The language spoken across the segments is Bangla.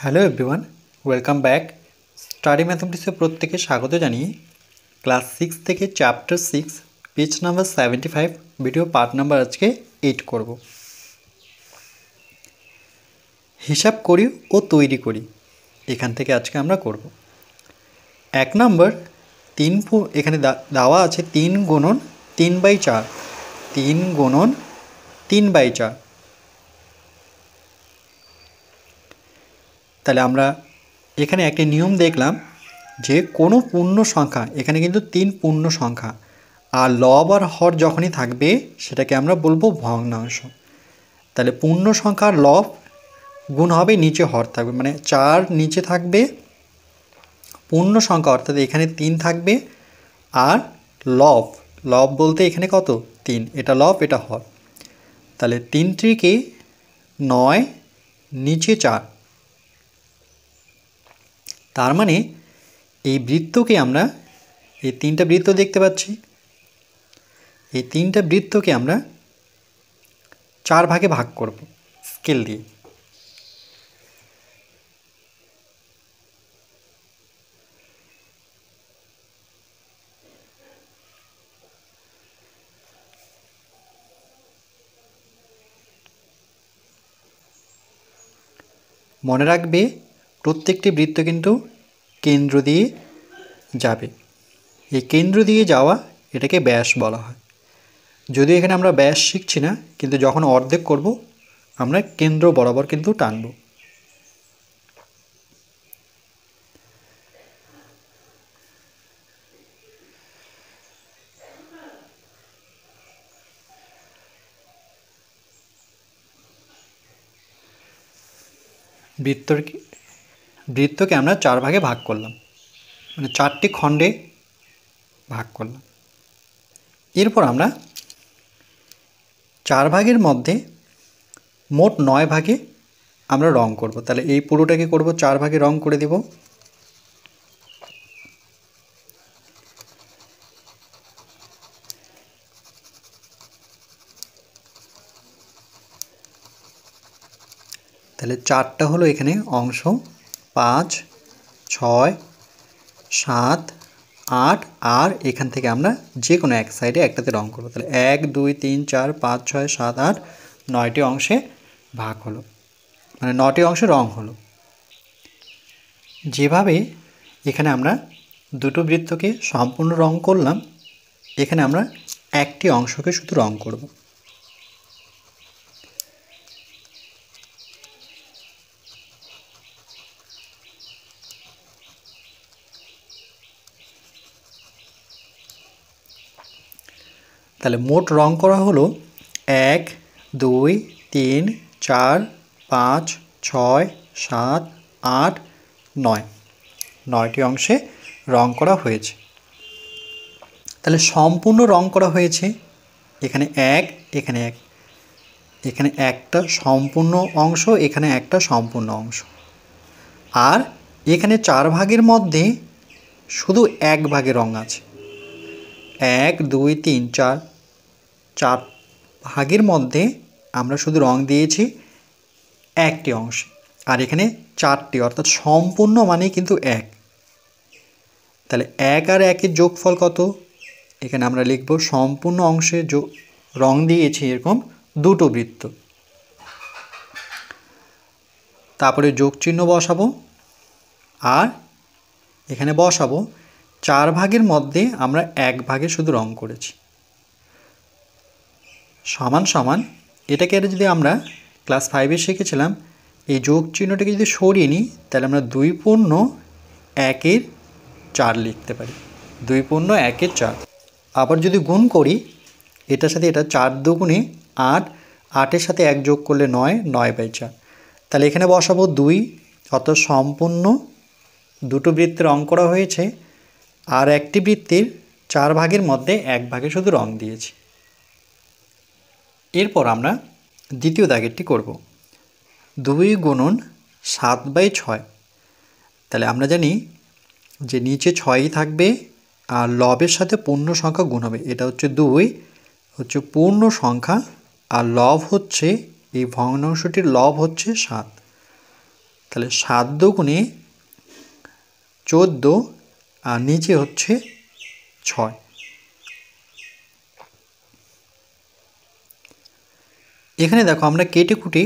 Hello everyone, welcome back. Study ম্যাথমেটিক্সে প্রত্যেকে স্বাগত জানিয়ে ক্লাস 6 থেকে chapter 6 page number 75 video part number আজকে 8 করব। হিসাব করি ও তৈরি করি, এখান থেকে আজকে আমরা করব। 1 নম্বর এখানে দেওয়া আছে 3 গুণন 3/4, 3 গুণন 3/4। তাহলে আমরা এখানে একটি নিয়ম দেখলাম যে কোনো পূর্ণ সংখ্যা, এখানে কিন্তু 3 পূর্ণ সংখ্যা, আর লব আর হর যখনই থাকবে সেটাকে আমরা বলবো ভগ্নাংশ। তাহলে পূর্ণ সংখ্যার লব গুণ হবে, নিচে হর থাকবে, মানে 4 নিচে থাকবে পূর্ণ সংখ্যা, অর্থাৎ এখানে 3 থাকবে, আর লব লব বলতে এখানে কত 3, এটা লব এটা হর। তাহলে 3 ত্রিকে 9, নিচে 4। তার মানে এই বৃত্তকে আমরা, এই 3টা বৃত্ত দেখতে পাচ্ছি, এই 3টা বৃত্তকে আমরা 4 ভাগে ভাগ করব স্কেল দিয়ে। মনে রাখবে প্রত্যেকটি বৃত্ত কিন্তু কেন্দ্র দিয়ে যাবে। এই কেন্দ্র দিয়ে যাওয়া এটাকে ব্যাস বলা হয়। যদিও এখানে আমরা ব্যাস শিখছি না, কিন্তু যখন অর্ধেক করব আমরা কেন্দ্র বরাবর কিন্তু টানব। বৃত্তকে আমরা 4 ভাগে ভাগ করলাম, মানে 4টি খণ্ডে ভাগ করলাম। এরপর আমরা 4 ভাগের মধ্যে মোট 9 ভাগে আমরা রং করব। তাহলে এই পুরোটাকে করব 4 ভাগে রং করে দেব। তাহলে 4টা হলো এখানে অংশ, 5, 6, 7, 8, আর এখান থেকে আমরা যে কোনো এক সাইডে একটাতে রং করব। তাহলে 1, 2, 3, 4, 5, 6, 7, 8, 9টি অংশে ভাগ হলো, মানে 9টি অংশে রং হলো। যেভাবে এখানে আমরা দুটো বৃত্তকে সম্পূর্ণ রং করলাম, এখানে আমরা একটি অংশকে শুধু রং করব। তাহলে মোট রং করা হলো 1, 2, 3, 4, 5, 6, 7, 8, 9, 9টি অংশে রং করা হয়েছে। তাহলে সম্পূর্ণ রং করা হয়েছে, এখানে 1, এখানে 1, এখানে একটা সম্পূর্ণ অংশ, এখানে একটা সম্পূর্ণ অংশ, আর এখানে 4 ভাগের মধ্যে শুধু 1 ভাগে রং আছে। 1, 2, 3, 4, 4 ভাগের মধ্যে আমরা শুধু রং দিয়েছি একটি অংশে, আর এখানে 4টি, অর্থাৎ সম্পূর্ণ মানেই কিন্তু 1। তাহলে 1 আর 1-এর যোগফল কত? এখানে আমরা লিখব সম্পূর্ণ অংশে রং দিয়েছি এরকম দুটো বৃত্ত, তারপরে যোগ চিহ্ন বসাবো, আর এখানে বসাবো 4 ভাগের মধ্যে আমরা 1 ভাগে শুধু রং করেছি, সমান সমান। এটাকে যদি আমরা ক্লাস 5-এ শিখেছিলাম, এই যোগ চিহ্নটাকে যদি সরিয়ে নিই তাহলে আমরা 2 পূর্ণ 1-এর 4 লিখতে পারি, 2 পূর্ণ 1-এর 4। আবার যদি গুণ করি এটার সাথে, এটা 4 দুগুণে 8, 8-এর সাথে 1 যোগ করলে 9, 9/4। তাহলে এখানে বসাবো 2, অর্থাৎ সম্পূর্ণ দুটো বৃত্তের রং করা হয়েছে, আর একটি বৃত্তের 4 ভাগের মধ্যে 1 ভাগে শুধু রং দিয়েছি। এরপর আমরা দ্বিতীয় দাগেরটি করব, 2 গুণন 7/6। তাহলে আমরা জানি যে নিচে 6ই থাকবে, আর লবের সাথে পূর্ণ সংখ্যা গুণ হবে। এটা হচ্ছে 2 হচ্ছে পূর্ণ সংখ্যা, আর লব হচ্ছে, এই ভগ্নাংশটির লব হচ্ছে 7। তাহলে 7 দুগুণে 14 আর নিচে হচ্ছে 6। এখানে দেখো আমরা কেটে কুটে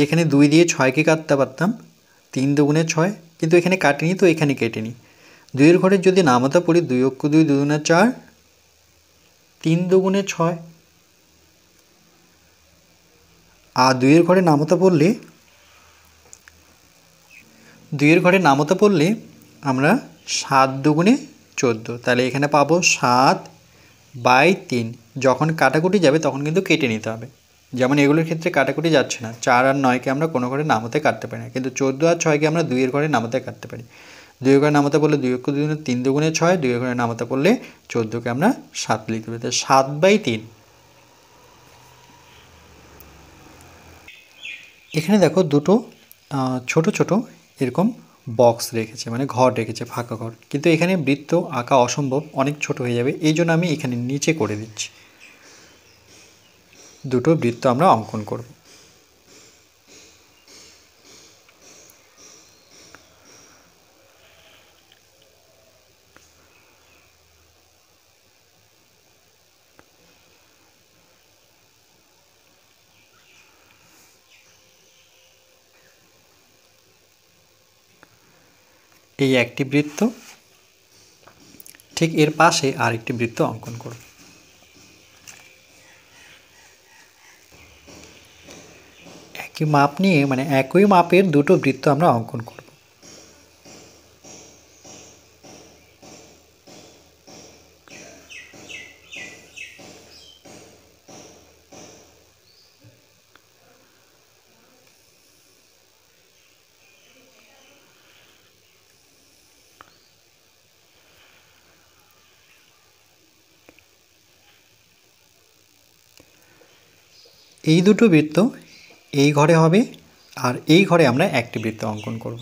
এখানে 2 দিয়ে 6কে কাটতে পারতাম, 3 দুগুণে 6, কিন্তু এখানে কাটিনি তো এখানে কেটে নিই। 2 ঘরে যদি নামতা পড়ি 2 অক্ষ 2 2 দুগুণে 4, 3 দুগুণে 6, আর 2 ঘরে নামতা পড়লে 2 ঘরে নামতা পড়লে আমরা 7 দুগুণে 14, তাহলে এখানে পাবো 7/3। যখন কাটাকুটি যাবে তখন কিন্তু কেটে নিতে হবে, যেমন এগুলোর ক্ষেত্রে কাটাকুটি যাচ্ছে না। 4 আর 9কে আমরা কোনো ঘরে নামতে কাটতে পারি না, কিন্তু 14 আর 6কে আমরা 2 ঘরে নামতে কাটতে পারি। 2 ঘরে নামতে পড়লে 2 অক্ষ 2 দুগুণে 3 দুগুণে 6, 2 ঘরে নামতে পড়লে 14কে আমরা 7 লিখতে পারি, তাহলে 7/3। এখানে দেখো দুটো ছোট ছোট এরকম বক্স রেখেছে, মানে ঘর রেখেছে, ফাঁকা ঘর, কিন্তু এখানে বৃত্ত আঁকা অসম্ভব, অনেক ছোট হয়ে যাবে, এই জন্য আমি এখানে নিচে করে দিচ্ছি। দুটো বৃত্ত আমরা অঙ্কন করব। এই একটি বৃত্ত, ঠিক এর পাশে আরেকটি বৃত্ত অঙ্কন করব। একই মাপ নিয়ে, মানে একই মাপের দুটো বৃত্ত আমরা অঙ্কন করব। এই দুটো বৃত্ত এই ঘরে হবে, আর এই ঘরে আমরা একটি বৃত্ত অঙ্কন করব।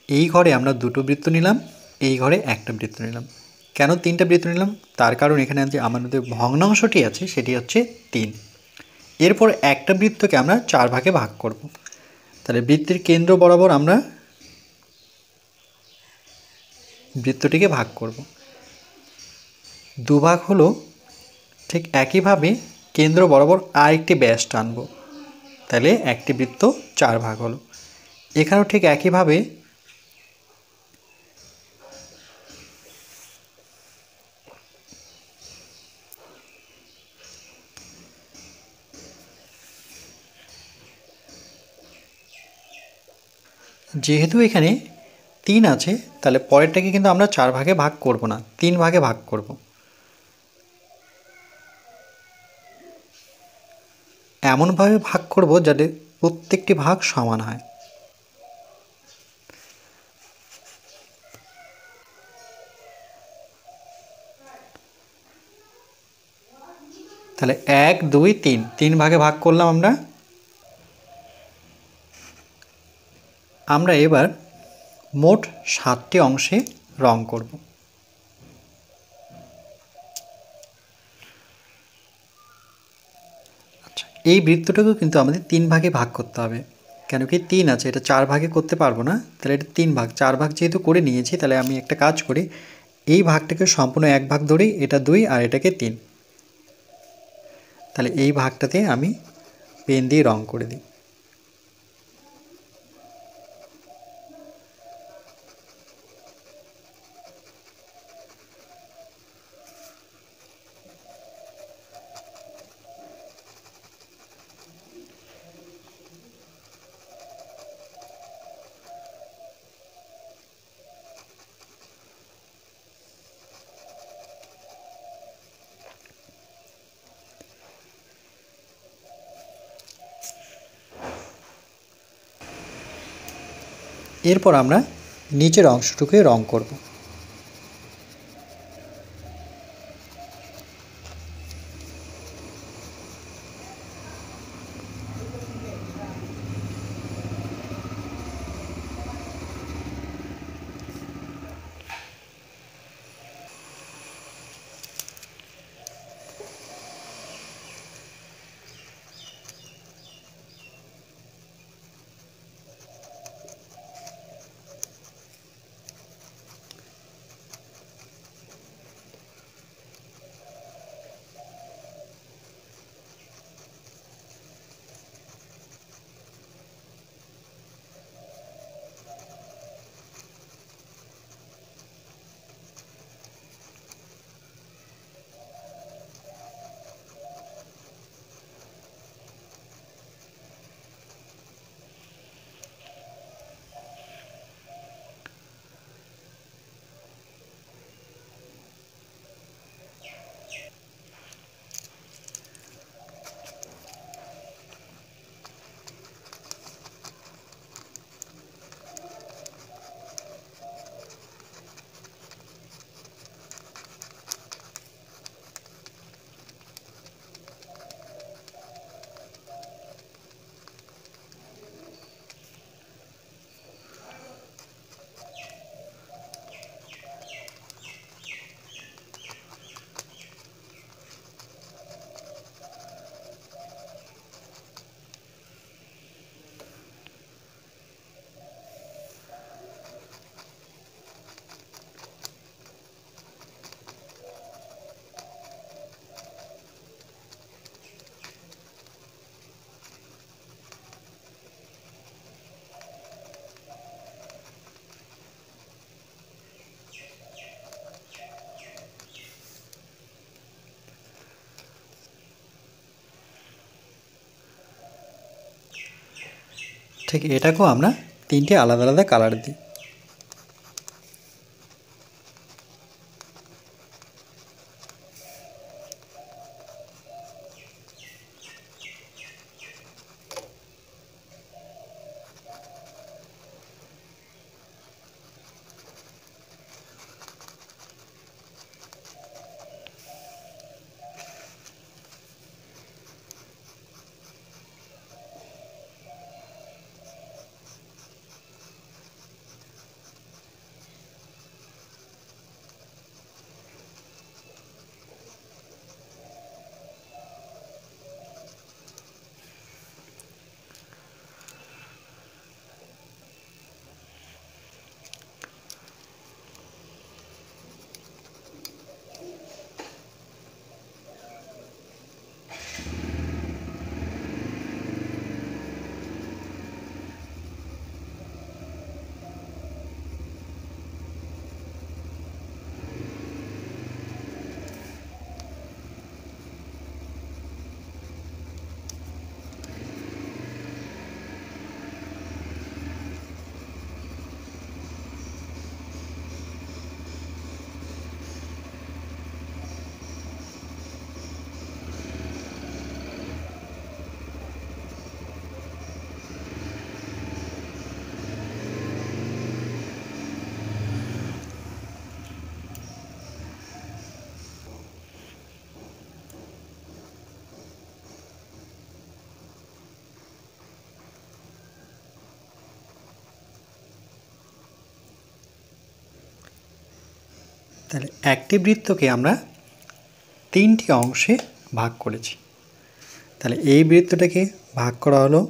এই ঘরে আমরা দুটো বৃত্ত নিলাম, এই ঘরে একটা বৃত্ত নিলাম। কেন 3টা বৃত্ত নিলাম? তার কারণ এখানে যে আমাদের ভগ্নাংশটি আছে সেটি হচ্ছে 3। এরপর একটা বৃত্তকে আমরা 4 ভাগে ভাগ করব। তাহলে বৃত্তের কেন্দ্র বরাবর আমরা বৃত্তটিকে ভাগ করব। দুভাগ হলো, ঠিক একইভাবে কেন্দ্র বরাবর আরেকটি ব্যাস টানব, তাহলে একটি বৃত্ত 4 ভাগ হলো। এখানেও ঠিক একইভাবে যেহেতু এখানে 3 আছে, তাহলে পরেরটাকে কিন্তু আমরা 4 ভাগে ভাগ করব না, 3 ভাগে ভাগ করব। এমনভাবে ভাগ করব যাতে প্রত্যেকটি ভাগ সমান হয়। তাহলে 1 2 3, 3 ভাগে ভাগ করলাম আমরা। আমরা এবার মোট 7টি অংশে রং করব। আচ্ছা, এই বৃত্তটাকেও কিন্তু আমাদের 3 ভাগে ভাগ করতে হবে, কেন কি 3 আছে, এটা 4 ভাগে করতে পারবো না, তাহলে এটা 3 ভাগ। 4 ভাগ যেহেতু করে নিয়েছি, তাহলে আমি একটা কাজ করি, এই ভাগটাকে সম্পূর্ণ 1 ভাগ ধরি, এটা 2 আর এটাকে 3। তাহলে এই ভাগটাতে আমি পেন দিয়ে রং করে দিই। এরপর আমরা নিচের অংশটুকুই রং করব। ঠিক এটাকেও আমরা 3টে আলাদা আলাদা কালার দিই। তাহলে একটি বৃত্তকে আমরা 3টি অংশে ভাগ করেছি। তাহলে এই বৃত্তটাকে ভাগ করা হলো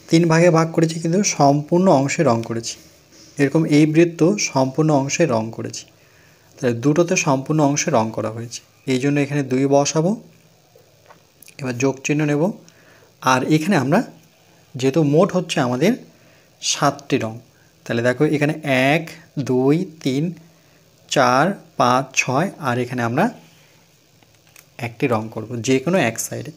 3 ভাগে ভাগ করেছি, কিন্তু সম্পূর্ণ অংশে রং করেছি। এরকম এই বৃত্ত সম্পূর্ণ অংশে রং করেছি। তাহলে দুটোতে সম্পূর্ণ অংশে রং করা হয়েছে, এই জন্য এখানে 2 বসাবো। এবার যোগ চিহ্ন নেব। আর এখানে আমরা যেহেতু মোট হচ্ছে আমাদের 7টি রং, তাহলে দেখো এখানে 1 2 3 4 5 6, আর এখানে আমরা একটি রং করব যে কোনো এক সাইডে।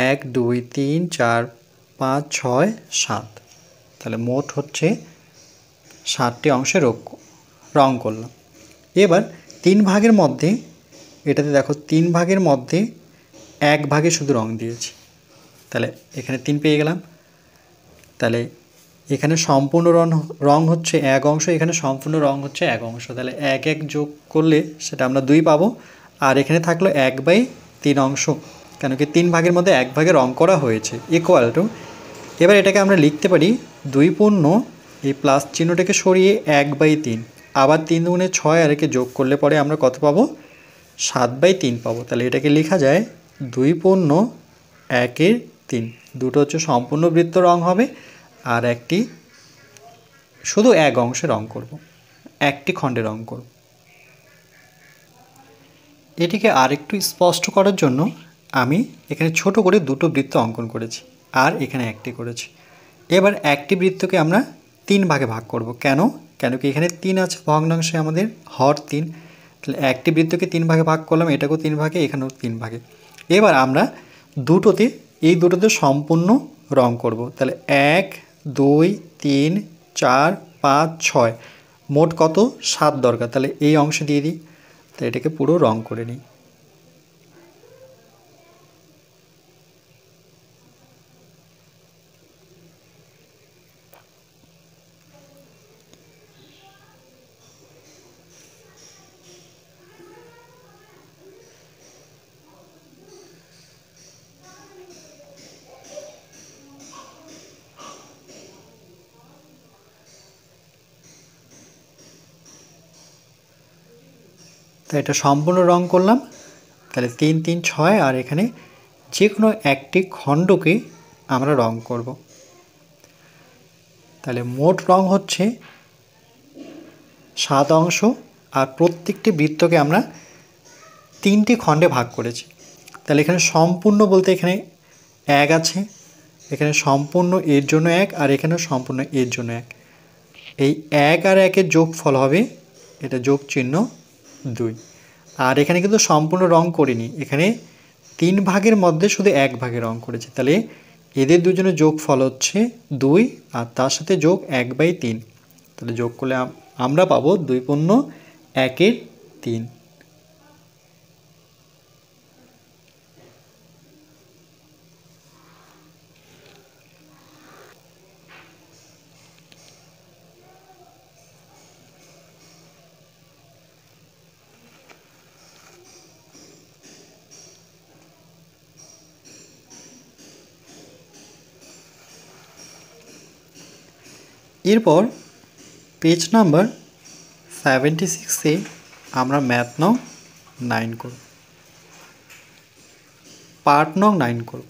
এক 2 3 4 5 6 7, তাহলে মোট হচ্ছে 7টি অংশে রং করলাম। এবার 3 ভাগের মধ্যে এটাতে দেখো 3 ভাগের মধ্যে 1 ভাগে শুধু রং দিয়েছি, তাহলে এখানে 3 পেয়ে গেলাম। তাহলে এখানে সম্পূর্ণ রং হচ্ছে 1 অংশ, এখানে সম্পূর্ণ রং হচ্ছে 1 অংশ, তাহলে 1 যোগ করলে সেটা আমরা 2 পাবো। আর এখানে থাকলো 1/3 অংশ, কেন কি 3 ভাগের মধ্যে 1 ভাগে রং করা হয়েছে, ইকুয়াল টু। এবার এটাকে আমরা লিখতে পারি 2 পূর্ণ এই প্লাস চিহ্নটাকে সরিয়ে 1/3, আবার 3 গুণে 6 আর একে যোগ করলে পরে আমরা কত পাবো? 7/3 পাবো। তাহলে এটাকে লেখা যায় 2 পূর্ণ 1/3। দুটো হচ্ছে সম্পূর্ণ বৃত্ত রং হবে, আর একটি শুধু 1 অংশে রং করব, একটি খণ্ডে রং করব। এটিকে আরেকটু স্পষ্ট করার জন্য আমি এখানে ছোট করে দুটো বৃত্ত অঙ্কন করেছি, আর এখানে একটি করেছি। এবার একটি বৃত্তকে আমরা 3 ভাগে ভাগ করব। কেন কি এখানে 3 আছে, ভগ্নাংশে আমাদের হর 3, তাহলে একটি বৃত্তকে 3 ভাগে ভাগ করলাম, এটাকেও 3 ভাগে, এখানেও 3 ভাগে। এবার আমরা এই দুটোতে সম্পূর্ণ রং করব। তাহলে 1 2 3 4 5 6, মোট কত? 7 দরকার, তাহলে এই অংশে দিয়ে দিই। তো এটাকে পুরো রং করে নিই। তো এটা সম্পূর্ণ রং করলাম। তাহলে 3 3 6, আর এখানে যে কোনো একটি খণ্ডকে আমরা রং করব। তাহলে মোট রং হচ্ছে 7 অংশ, আর প্রত্যেকটি বৃত্তকে আমরা 3টি খণ্ডে ভাগ করেছি। তাহলে এখানে সম্পূর্ণ বলতে এখানে 1 আছে, এখানে সম্পূর্ণ এর জন্য 1, আর এখানেও সম্পূর্ণ এর জন্য 1। এই 1 আর 1-এর যোগফল হবে, এটা যোগ চিহ্ন 2। আর এখানে কিন্তু সম্পূর্ণ রং করিনি, এখানে 3 ভাগের মধ্যে শুধু 1 ভাগে রং করেছি। তাহলে এদের দুজনের যোগফল হচ্ছে 2, আর তার সাথে যোগ 1/3। তাহলে যোগ করলে আমরা পাবো 2 পূর্ণ 1/3। এরপর পেজ নাম্বার 76-এ আমরা ম্যাথ নং 9 করব, পার্ট নং 9 করব।